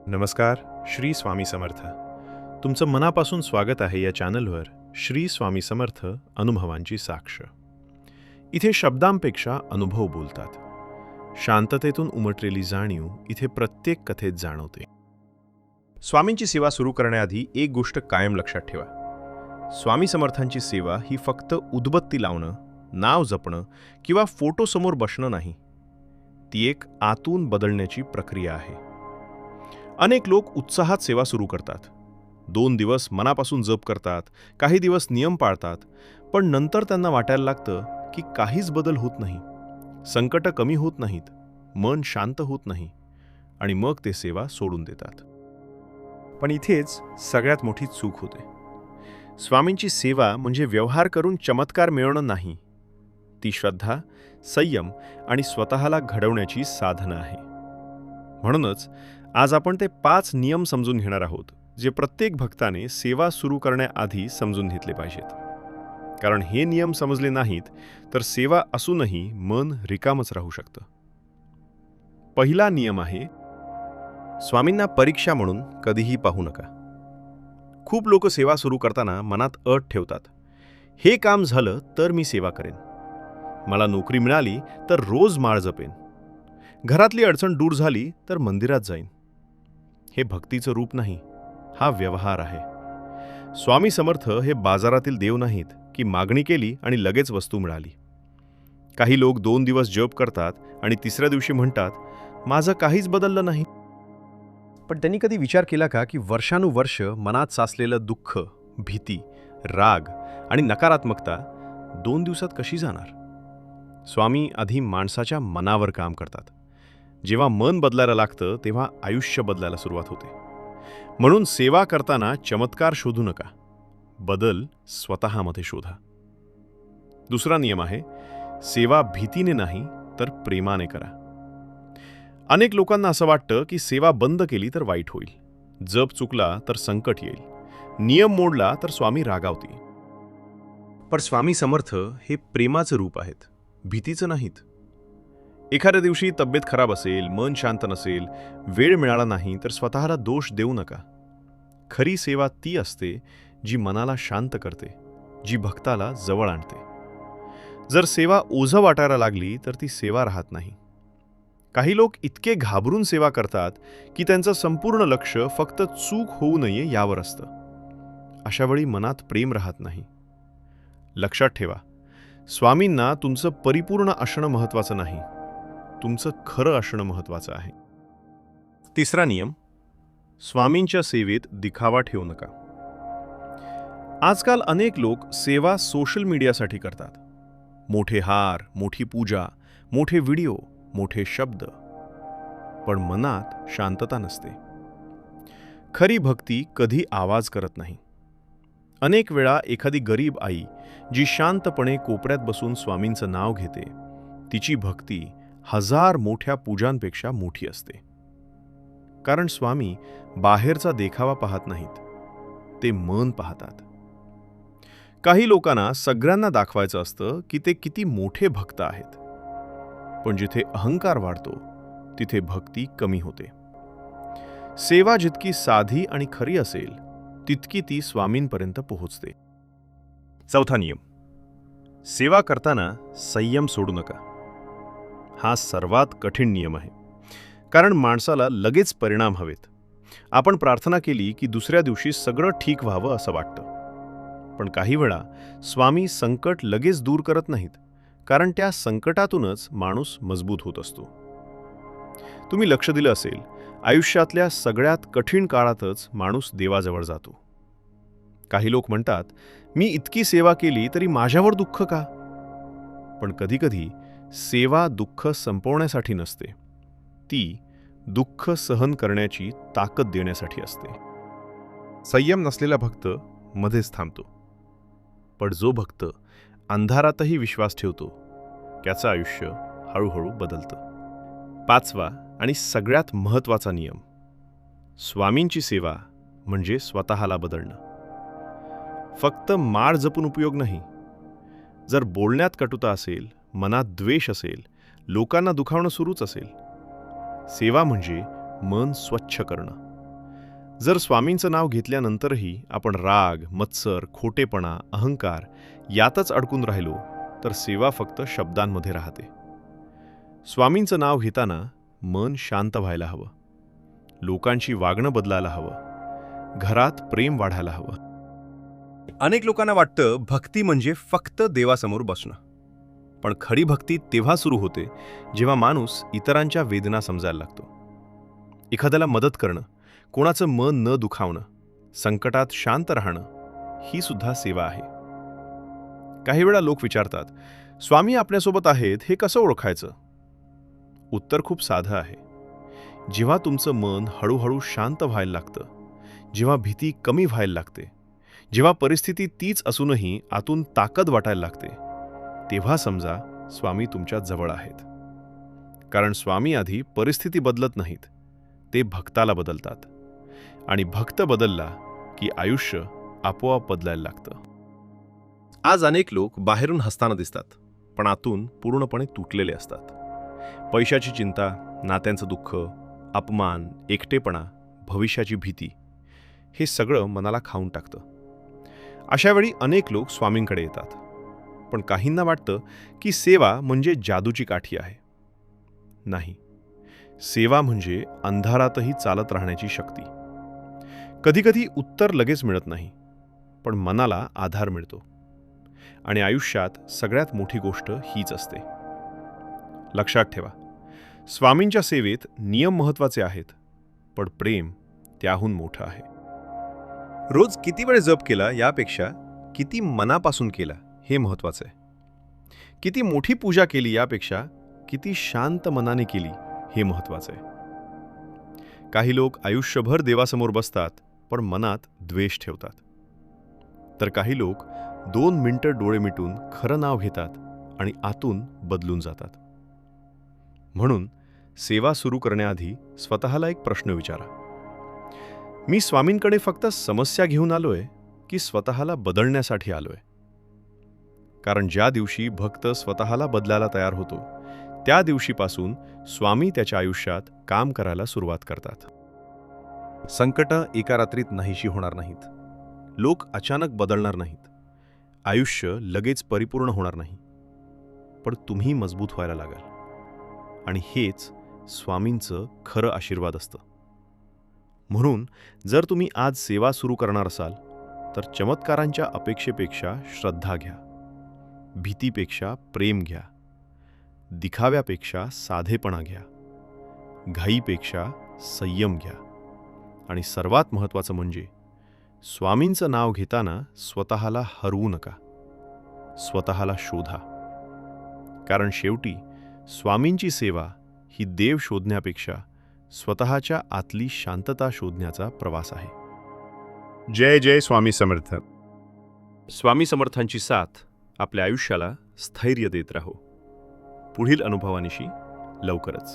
नमस्कार. श्री स्वामी समर्थ. तुमचं मनापासून स्वागत आहे या चॅनलवर श्री स्वामी समर्थ अनुभवांची साक्ष. इथे शब्दांपेक्षा अनुभव बोलतात. शांततेतून उमटलेली जाणीव इथे प्रत्येक कथेत जाणवते. स्वामींची सेवा सुरू करण्याआधी एक गोष्ट कायम लक्षात ठेवा. स्वामी समर्थांची सेवा ही फक्त उदबत्ती लावणं, नाव जपणं किंवा फोटोसमोर बसणं नाही. ती एक आतून बदलण्याची प्रक्रिया आहे. अनेक लोक उत्साहात सेवा सुरू करतात. 2 दिवस मनापासून जप करतात, काही दिवस नियम पाळतात, पण नंतर त्यांना वाटायला लागतं की काहीच बदल होत नाही. संकटं कमी होत नाहीत, मन शांत होत नाही आणि मग ते सेवा सोडून देतात. पण इथेच सगळ्यात मोठी चूक होते. स्वामींची सेवा म्हणजे व्यवहार करून चमत्कार मिळवणं नाही. ती श्रद्धा, संयम आणि स्वतःला घडवण्याची साधनं आहे. म्हणूनच आज आपण ते 5 नियम समजून घेणार आहोत, जे प्रत्येक भक्ताने सेवा सुरू करण्याआधी समजून घेतले पाहिजेत. कारण हे नियम समजले नाहीत तर सेवा असूनही मन रिकामच राहू शकतं. पहिला नियम आहे, स्वामींना परीक्षा म्हणून कधीही पाहू नका. खूप लोक सेवा सुरू करताना मनात अट ठेवतात. हे काम झालं तर मी सेवा करेन. मला नोकरी मिळाली तर रोज माळ जपेन. घरातली अडचण दूर झाली तर मंदिरात जाईन. हे भक्तीचं रूप नाही, हा व्यवहार आहे. स्वामी समर्थ हे बाजारातील देव नाहीत की मागणी केली आणि लगेच वस्तू मिळाली. काही लोक 2 दिवस जप करतात आणि तिसऱ्या दिवशी म्हणतात, माझं काहीच बदललं नाही. पण त्यांनी कधी विचार केला का की वर्षानुवर्ष मनात साचलेलं दुःख, भीती, राग आणि नकारात्मकता 2 दिवसात कशी जाणार? स्वामी आधी माणसाच्या मनावर काम करतात. जेव्हा मन बदलायला लागतं तेव्हा आयुष्य बदलायला सुरुवात होते. म्हणून सेवा करताना चमत्कार शोधू नका, बदल स्वतःमध्ये शोधा. दुसरा नियम आहे, सेवा भीतीने नाही तर प्रेमाने करा. अनेक लोकांना असं वाटतं की सेवा बंद केली तर वाईट होईल, जप चुकला तर संकट येईल, नियम मोडला तर स्वामी रागावतील. पण स्वामी समर्थ हे प्रेमाचं रूप आहेत, भीतीचं नाहीत. एखाद्या दिवशी तब्येत खराब असेल, मन शांत नसेल, वेळ मिळाला नाही तर स्वतःला दोष देऊ नका. खरी सेवा ती असते जी मनाला शांत करते, जी भक्ताला जवळ आणते. जर सेवा ओझं वाटायला लागली तर ती सेवा राहत नाही. काही लोक इतके घाबरून सेवा करतात की त्यांचं संपूर्ण लक्ष फक्त चूक होऊ नये यावर असतं. अशावेळी मनात प्रेम राहत नाही. लक्षात ठेवा, स्वामींना तुमचं परिपूर्ण असणं महत्त्वाचं नाही, तुमचं खरं असणं महत्त्वाचं आहे. तिसरा नियम, स्वामींच्या सेवेत दिखावा ठेवू नका. आजकाल अनेक लोक सेवा सोशल मीडियासाठी करतात. मोठे हार, मोठी पूजा, मोठे व्हिडिओ, मोठे शब्द, पण मनात शांतता नसते. खरी भक्ती कधी आवाज करत नाही. अनेक वेळा एखादी गरीब आई जी शांतपणे कोपऱ्यात बसून स्वामींचं नाव घेते, तिची भक्ती 1000 मोठ्या पूजांपेक्षा मोठी असते. कारण स्वामी बाहेरचा देखावा पाहत नाहीत, ते मन पाहतात. काही लोकांना सगळ्यांना दाखवायचं असतं की ते किती मोठे भक्त आहेत. पण जिथे अहंकार वाढतो तिथे भक्ती कमी होते. सेवा जितकी साधी आणि खरी असेल तितकी ती स्वामींपर्यंत पोहोचते. चौथा नियम, सेवा करताना संयम सोडू नका. हा सर्वात कठीण नियम आहे. कारण माणसाला लगेच परिणाम हवेत. आपण प्रार्थना केली की दुसऱ्या दिवशी सगळं ठीक व्हावं असं वाटतं. पण काही वेळा स्वामी संकट लगेच दूर करत नाहीत, कारण त्या संकटातूनच माणूस मजबूत होत असतो. तुम्ही लक्ष दिलं असेल, आयुष्यातल्या सगळ्यात कठीण काळातच माणूस देवाजवळ जातो. काही लोक म्हणतात, मी इतकी सेवा केली तरी माझ्यावर दुःख का? पण कधीकधी सेवा दुःख संपवण्यासाठी नसते, ती दुःख सहन करण्याची ताकद देण्यासाठी असते. संयम नसलेला भक्त मध्येच थांबतो, पण जो भक्त अंधारातही विश्वास ठेवतो त्याचं आयुष्य हळूहळू बदलतं. 5वा आणि सगळ्यात महत्त्वाचा नियम, स्वामींची सेवा म्हणजे स्वतःला बदलणं. फक्त माळ जपून उपयोग नाही. जर बोलण्यात कटुता असेल, मनात द्वेष असेल, लोकांना दुखावणं सुरूच असेल, सेवा म्हणजे मन स्वच्छ करणं, जर स्वामींचं नाव घेतल्यानंतरही आपण राग, मत्सर, खोटेपणा, अहंकार यातच अडकून राहिलो तर सेवा फक्त शब्दांमध्ये राहते. स्वामींचं नाव घेताना मन शांत व्हायला हवं, लोकांशी वागणं बदलायला हवं, घरात प्रेम वाढायला हवं. अनेक लोकांना वाटतं भक्ती म्हणजे फक्त देवासमोर बसणं. पण खरी भक्ती तेव्हा सुरू होते जेव्हा माणूस इतरांच्या वेदना समजायला लागतो. एखाद्याला मदत करणं, कोणाचं मन न दुखावणं, संकटात शांत राहणं, ही सुद्धा सेवा आहे. काही वेळा लोक विचारतात, स्वामी आपल्यासोबत आहेत हे कसं ओळखायचं? उत्तर खूप साधं आहे. जेव्हा तुमचं मन हळूहळू शांत व्हायला लागतं, जेव्हा भीती कमी व्हायला लागते, जेव्हा परिस्थिती तीच असूनही आतून ताकद वाटायला लागते, तेव्हा समजा स्वामी तुमच्या जवळ आहेत. कारण स्वामी आधी परिस्थिती बदलत नाहीत, ते भक्ताला बदलतात. आणि भक्त बदलला की आयुष्य आपोआप बदलायला लागतं. आज अनेक लोक बाहेरून हसताना दिसतात, पण आतून पूर्णपणे तुटलेले असतात. पैशाची चिंता, नात्यांचं दुःख, अपमान, एकटेपणा, भविष्याची भीती, हे सगळं मनाला खाऊन टाकतं. अशावेळी अनेक लोक स्वामींकडे येतात. पण काहींना वाटतं की सेवा म्हणजे जादूची काठी आहे. नाही, सेवा म्हणजे अंधारातही चालत राहण्याची शक्ती. कधीकधी उत्तर लगेच मिळत नाही, पण मनाला आधार मिळतो. आणि आयुष्यात सगळ्यात मोठी गोष्ट हीच असते. लक्षात ठेवा, स्वामींच्या सेवेत नियम महत्त्वाचे आहेत, पण प्रेम त्याहून मोठं आहे. रोज किती वेळ जप केला यापेक्षा किती मनापासून केला हे महत्त्वाचं आहे. किती मोठी पूजा केली यापेक्षा किती शांत मनाने केली हे महत्त्वाचं आहे. काही लोक आयुष्यभर देवासमोर बसतात, पण मनात द्वेष ठेवतात. तर काही लोक 2 मिनिटं डोळे मिटून खरं नाव घेतात आणि आतून बदलून जातात. म्हणून सेवा सुरू करण्याआधी स्वतःला एक प्रश्न विचारा. मी स्वामींकडे फक्त समस्या घेऊन आलोय की स्वतःला बदलण्यासाठी आलोय? कारण ज्या दिवशी भक्त स्वतःला बदलायला तयार होतो, त्या दिवशीपासून स्वामी त्याच्या आयुष्यात काम करायला सुरुवात करतात. संकटं एका रात्रीत नाहीशी होणार नाहीत. लोक अचानक बदलणार नाहीत. आयुष्य लगेच परिपूर्ण होणार नाही. पण तुम्ही मजबूत व्हायला लागाल. आणि हेच स्वामींचं खरं आशीर्वाद असतं. म्हणून जर तुम्ही आज सेवा सुरू करणार असाल तर चमत्कारांच्या अपेक्षेपेक्षा श्रद्धा घ्या, भीतीपेक्षा प्रेम घ्या, दिखाव्यापेक्षा साधेपणा घ्या, घाईपेक्षा संयम घ्या. आणि सर्वात महत्त्वाचं म्हणजे स्वामींचं नाव घेताना स्वतःला हरवू नका, स्वतःला शोधा. कारण शेवटी स्वामींची सेवा ही देव शोधण्यापेक्षा स्वतःच्या आतली शांतता शोधण्याचा प्रवास आहे. जय जय स्वामी समर्थ. स्वामी समर्थांची साथ आपल्या आयुष्याला स्थैर्य देत राहो. पुढील अनुभवानिशी लवकरच.